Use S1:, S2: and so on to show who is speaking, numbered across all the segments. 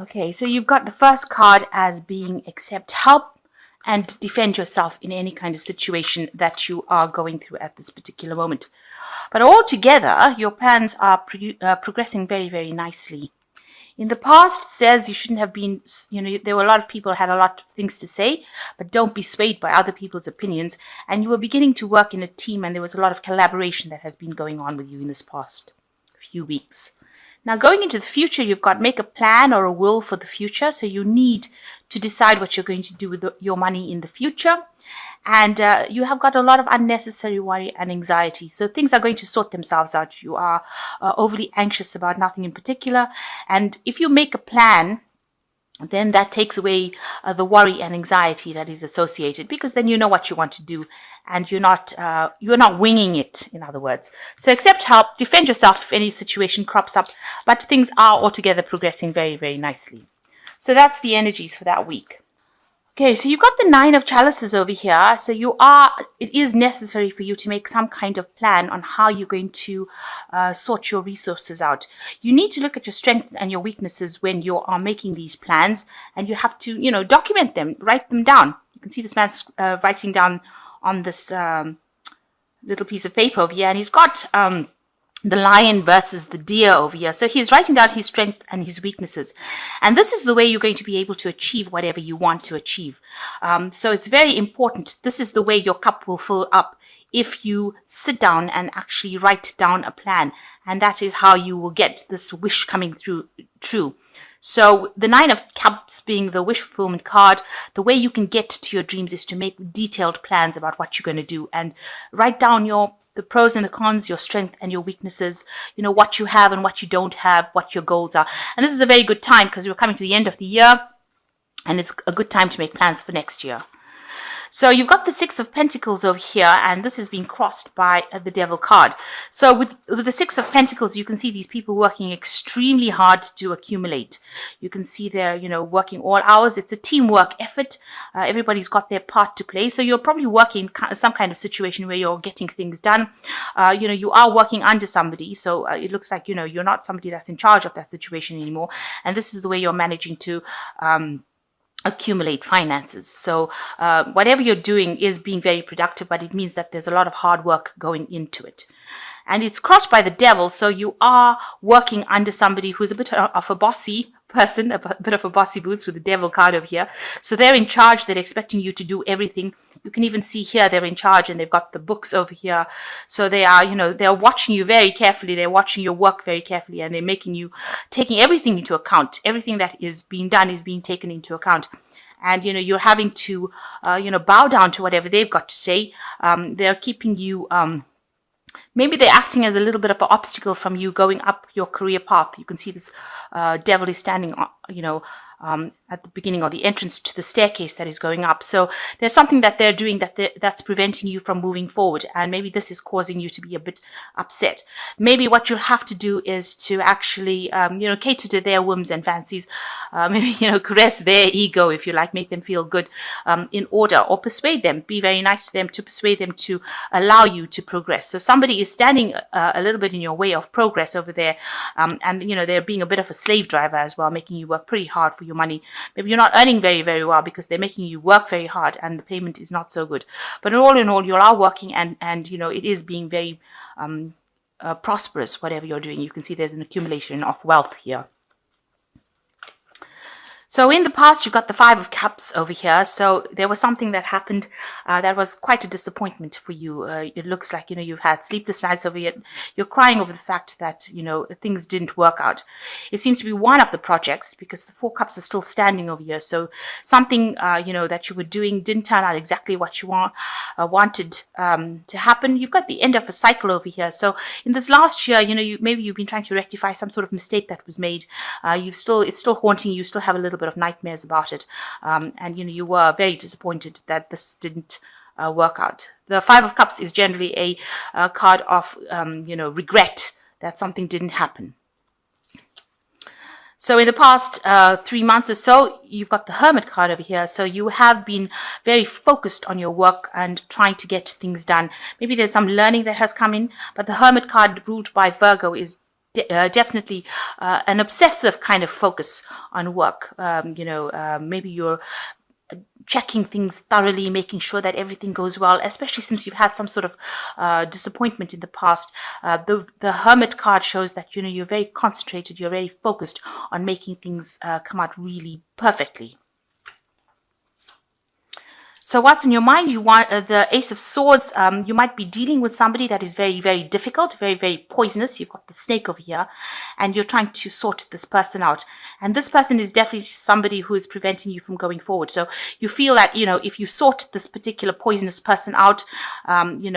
S1: Okay, so you've got the first card as being accept help and defend yourself in any kind of situation that you are going through at this particular moment. But altogether, your plans are progressing very, very nicely. In the past, it says you shouldn't have been, there were a lot of people who had a lot of things to say, but don't be swayed by other people's opinions. And you were beginning to work in a team, and there was a lot of collaboration that has been going on with you in this past few weeks. Now, going into the future, you've got make a plan or a will for the future. So you need to decide what you're going to do with your money in the future. And you have got a lot of unnecessary worry and anxiety. So things are going to sort themselves out. You are overly anxious about nothing in particular. And if you make a plan, then that takes away the worry and anxiety that is associated, because then you know what you want to do and you're not winging it, in other words. So accept help, defend yourself if any situation crops up, but things are altogether progressing very, very nicely. So that's the energies for that week. Okay, so you've got the 9 of chalices over here. So it is necessary for you to make some kind of plan on how you're going to sort your resources out. You need to look at your strengths and your weaknesses when you are making these plans, and you have to, document them, write them down. You can see this man's writing down on this little piece of paper over here, and he's got the lion versus the deer over here. So he's writing down his strength and his weaknesses. And this is the way you're going to be able to achieve whatever you want to achieve. So it's very important. This is the way your cup will fill up if you sit down and actually write down a plan. And that is how you will get this wish coming true. So the 9 of Cups being the wish fulfillment card, the way you can get to your dreams is to make detailed plans about what you're going to do and write down the pros and the cons, your strength and your weaknesses, what you have and what you don't have, what your goals are. And this is a very good time because we're coming to the end of the year, and it's a good time to make plans for next year. So you've got the 6 of Pentacles over here, and this is being crossed by the Devil card. So with the 6 of Pentacles, you can see these people working extremely hard to accumulate. You can see they're, working all hours. It's a teamwork effort. Everybody's got their part to play. So you're probably working some kind of situation where you're getting things done. You are working under somebody. So it looks like, you're not somebody that's in charge of that situation anymore. And this is the way you're managing to accumulate finances. So whatever you're doing is being very productive, but it means that there's a lot of hard work going into it. And it's crossed by the Devil, so you are working under somebody who's a bit of a bossy person, a bit of a bossy boots with the Devil card over here. So they're in charge, they're expecting you to do everything. You can even see here they're in charge, and they've got the books over here. So they are, they're watching you very carefully, they're watching your work very carefully, and they're taking everything into account. Everything that is being done is being taken into account. And, you're having to, bow down to whatever they've got to say. They're keeping you, maybe they're acting as a little bit of an obstacle from you going up your career path. You can see this Devil is standing, at the beginning or the entrance to the staircase that is going up. So there's something that they're doing that's preventing you from moving forward. And maybe this is causing you to be a bit upset. Maybe what you'll have to do is to actually, cater to their whims and fancies. Maybe, caress their ego, if you like, make them feel good in order, or persuade them. Be very nice to them to persuade them to allow you to progress. So somebody is standing a little bit in your way of progress over there. And, they're being a bit of a slave driver as well, making you work pretty hard for your money. Maybe you're not earning very, very well because they're making you work very hard and the payment is not so good. But in all, you are working and it is being very prosperous, whatever you're doing. You can see there's an accumulation of wealth here. So in the past, you've got the 5 of Cups over here. So there was something that happened that was quite a disappointment for you. It looks like, you've had sleepless nights over here. You're crying over the fact that, things didn't work out. It seems to be one of the projects because the 4 Cups are still standing over here. So something, that you were doing didn't turn out exactly what you wanted to happen. You've got the end of a cycle over here. So in this last year, maybe you've been trying to rectify some sort of mistake that was made. It's still haunting you. You still have a little bit of nightmares about it, and you were very disappointed that this didn't work out. The 5 of Cups is generally a card of regret that something didn't happen. So in the past 3 months or so, you've got the Hermit card over here. So you have been very focused on your work and trying to get things done. Maybe there's some learning that has come in, but the Hermit card ruled by Virgo is definitely an obsessive kind of focus on work. Maybe you're checking things thoroughly, making sure that everything goes well, especially since you've had some sort of disappointment in the past. The Hermit card shows that, you're very concentrated, you're very focused on making things come out really perfectly. So what's in your mind? You want the Ace of Swords. You might be dealing with somebody that is very, very difficult, very, very poisonous. You've got the snake over here, and you're trying to sort this person out. And this person is definitely somebody who is preventing you from going forward. So you feel that, if you sort this particular poisonous person out, you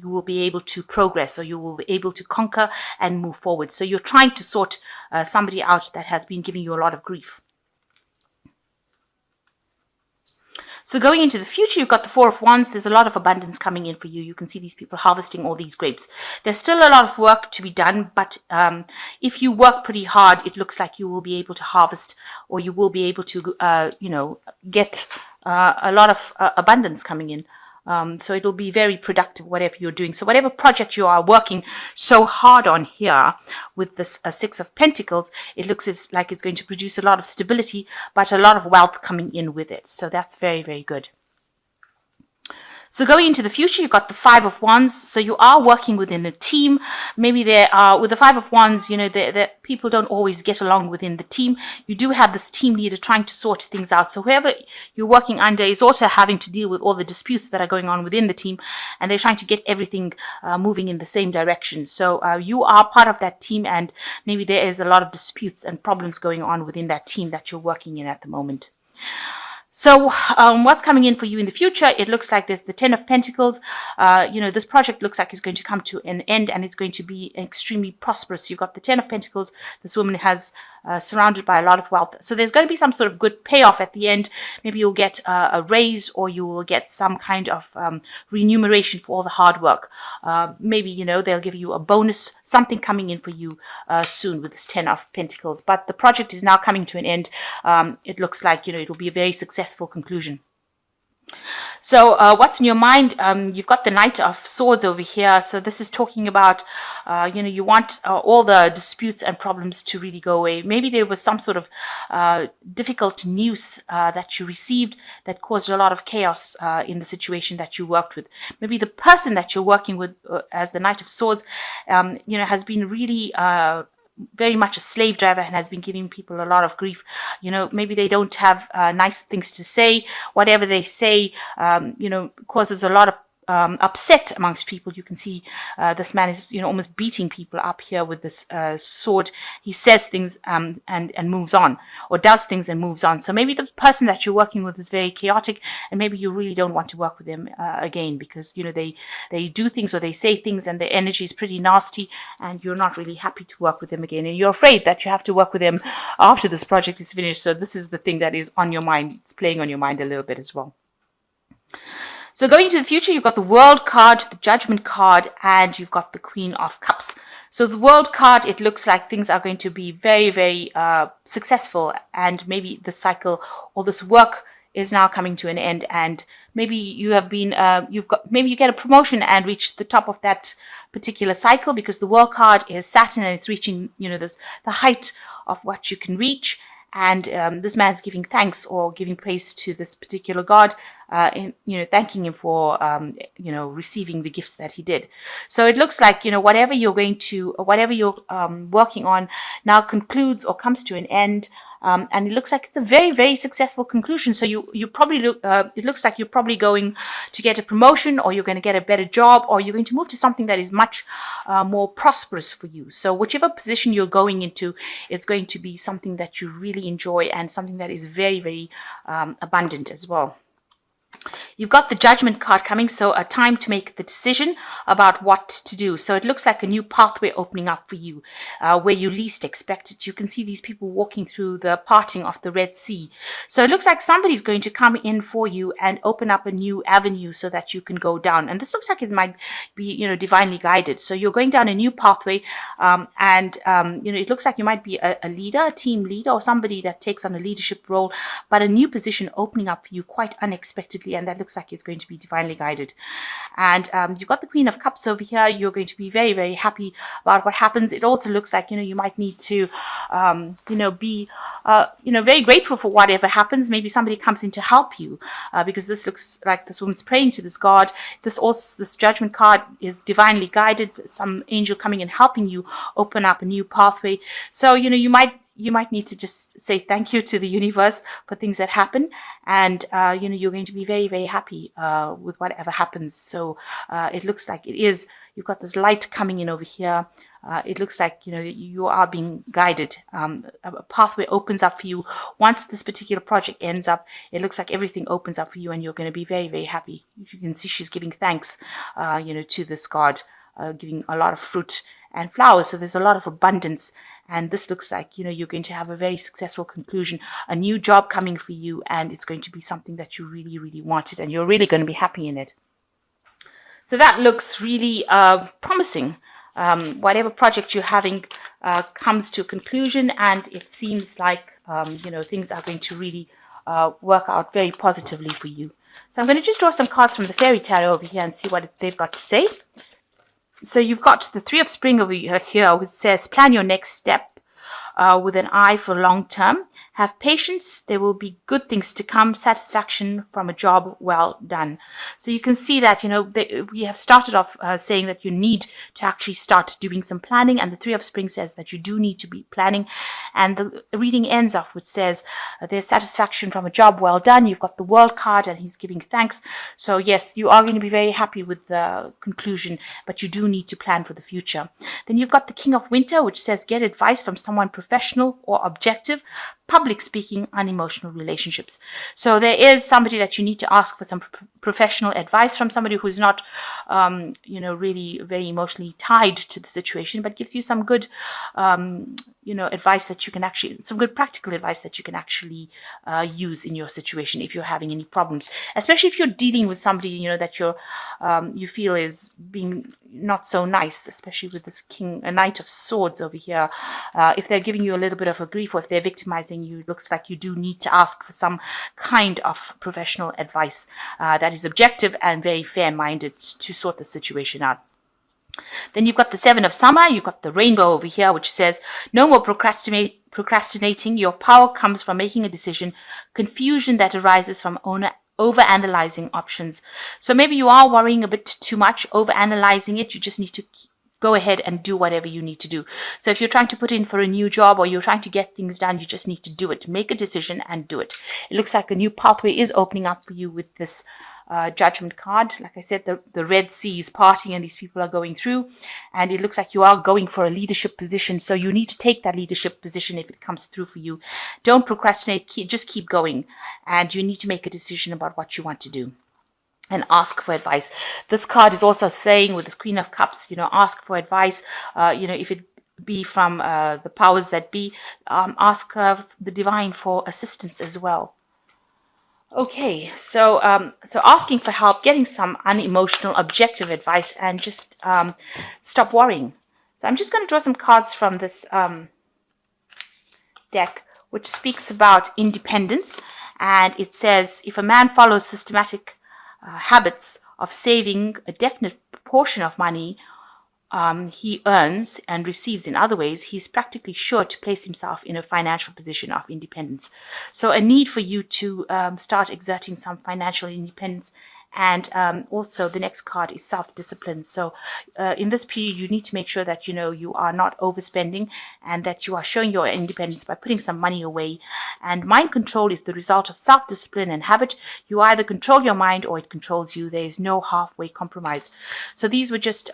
S1: will be able to progress, or you will be able to conquer and move forward. So you're trying to sort somebody out that has been giving you a lot of grief. So going into the future, you've got the Four of Wands. There's a lot of abundance coming in for you. You can see these people harvesting all these grapes. There's still a lot of work to be done, but if you work pretty hard, it looks like you will be able to harvest, or you will be able to, get a lot of abundance coming in. So it'll be very productive, whatever you're doing. So whatever project you are working so hard on here with this Six of Pentacles, it looks like it's going to produce a lot of stability, but a lot of wealth coming in with it. So that's very, very good. So going into the future, you've got the Five of Wands. So you are working within a team. Maybe there are, with the Five of Wands, the people don't always get along within the team. You do have this team leader trying to sort things out. So whoever you're working under is also having to deal with all the disputes that are going on within the team, and they're trying to get everything moving in the same direction. So you are part of that team, and maybe there is a lot of disputes and problems going on within that team that you're working in at the moment. So what's coming in for you in the future? It looks like there's the Ten of Pentacles. This project looks like it's going to come to an end, and it's going to be extremely prosperous. You've got the Ten of Pentacles. This woman has surrounded by a lot of wealth. So there's going to be some sort of good payoff at the end. Maybe you'll get a raise, or you will get some kind of remuneration for all the hard work. Maybe, they'll give you a bonus, something coming in for you soon with this Ten of Pentacles. But the project is now coming to an end. It looks like, it'll be a very successful conclusion. So what's in your mind? You've got the Knight of Swords over here. So this is talking about, you want all the disputes and problems to really go away. Maybe there was some sort of difficult news that you received that caused a lot of chaos in the situation that you worked with. Maybe the person that you're working with as the Knight of Swords, has been really very much a slave driver and has been giving people a lot of grief. Maybe they don't have nice things to say. Whatever they say, causes a lot of upset amongst people. You can see this man is almost beating people up here with this sword. He says things and moves on, or does things and moves on. So maybe the person that you're working with is very chaotic, and maybe you really don't want to work with them again, because they do things or they say things and their energy is pretty nasty, and you're not really happy to work with them again, and you're afraid that you have to work with them after this project is finished. So this is the thing that is on your mind. It's playing on your mind a little bit as well. So going into the future, you've got the World card, the Judgment card, and you've got the Queen of Cups. So the World card, it looks like things are going to be very, very successful, and maybe the cycle or this work is now coming to an end, and maybe you have been, maybe you get a promotion and reach the top of that particular cycle, because the World card is Saturn, and it's reaching, the height of what you can reach. And this man's giving thanks or giving praise to this particular god, thanking him for, receiving the gifts that he did. So it looks like, whatever you're working on now concludes or comes to an end. And it looks like it's a very, very successful conclusion. So you probably it looks like you're probably going to get a promotion, or you're going to get a better job, or you're going to move to something that is much more prosperous for you. So whichever position you're going into, it's going to be something that you really enjoy, and something that is very, very abundant as well. You've got the Judgment card coming, so a time to make the decision about what to do. So it looks like a new pathway opening up for you, where you least expect it. You can see these people walking through the parting of the Red Sea. So it looks like somebody's going to come in for you and open up a new avenue so that you can go down. And this looks like it might be, divinely guided. So you're going down a new pathway, it looks like you might be a leader, a team leader, or somebody that takes on a leadership role, but a new position opening up for you quite unexpectedly. absolutely, and that looks like it's going to be divinely guided. And you've got the Queen of Cups over here. You're going to be very, very happy about what happens. It also looks like, you might need to, be, very grateful for whatever happens. Maybe somebody comes in to help you, because this looks like this woman's praying to this god. This Judgment card is divinely guided. Some angel coming and helping you open up a new pathway. So, you might need to just say thank you to the universe for things that happen, and you're going to be very, very happy with whatever happens. So it looks like you've got this light coming in over here. It looks like you are being guided. A pathway opens up for you once this particular project ends up. It looks like everything opens up for you, and you're going to be very, very happy. You can see she's giving thanks, to this god, giving a lot of fruit and flowers. So there's a lot of abundance, and this looks like you're going to have a very successful conclusion, a new job coming for you, and it's going to be something that you really, really wanted, and you're really going to be happy in it. So that looks really promising. Whatever project you're having comes to a conclusion, and it seems like things are going to really work out very positively for you. So I'm going to just draw some cards from the Fairy Tarot over here and see what they've got to say. So you've got the Three of Spring over here, which says, plan your next step with an eye for long term. Have patience. There will be good things to come. Satisfaction from a job well done. So you can see that, we have started off saying that you need to actually start doing some planning. And the Three of Spring says that you do need to be planning. And the reading ends off, which says there's satisfaction from a job well done. You've got the World card, and he's giving thanks. So yes, you are going to be very happy with the conclusion, but you do need to plan for the future. Then you've got the King of Winter, which says get advice from someone professional or objective. Public speaking, unemotional relationships. So there is somebody that you need to ask for some professional advice from, somebody who's not, really very emotionally tied to the situation, but gives you some good, advice that you can actually, some good practical advice that you can actually use in your situation if you're having any problems, especially if you're dealing with somebody, that you feel is being not so nice, especially with this a Knight of Swords over here. If they're giving you a little bit of a grief, or if they're victimizing you, it looks like you do need to ask for some kind of professional advice that is objective and very fair-minded to sort the situation out. Then you've got the Seven of Summer. You've got the Rainbow over here, which says no more procrastinating. Your power comes from making a decision. Confusion that arises from over-analyzing options. So maybe you are worrying a bit too much, over-analyzing it. You just need to go ahead and do whatever you need to do. So if you're trying to put in for a new job, or you're trying to get things done, you just need to do it. Make a decision and do it. It looks like a new pathway is opening up for you with this Judgment card. Like I said, the Red Sea is parting, and these people are going through, and it looks like you are going for a leadership position. So you need to take that leadership position if it comes through for you. Don't procrastinate. Just keep going, and you need to make a decision about what you want to do. And ask for advice. This card is also saying, with this Queen of Cups, ask for advice. If it be from the powers that be, ask the divine for assistance as well. Okay, so asking for help, getting some unemotional, objective advice, and just stop worrying. So I'm just going to draw some cards from this deck, which speaks about independence, and it says, if a man follows systematic habits of saving a definite proportion of money he earns and receives in other ways, he's practically sure to place himself in a financial position of independence. So a need for you to start exerting some financial independence. And also the next card is self-discipline. So in this period, you need to make sure that, you are not overspending, and that you are showing your independence by putting some money away. And mind control is the result of self-discipline and habit. You either control your mind or it controls you. There is no halfway compromise. So these were just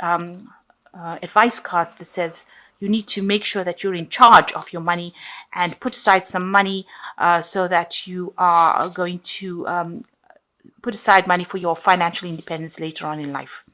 S1: advice cards that says you need to make sure that you're in charge of your money, and put aside some money so that you are going to put aside money for your financial independence later on in life.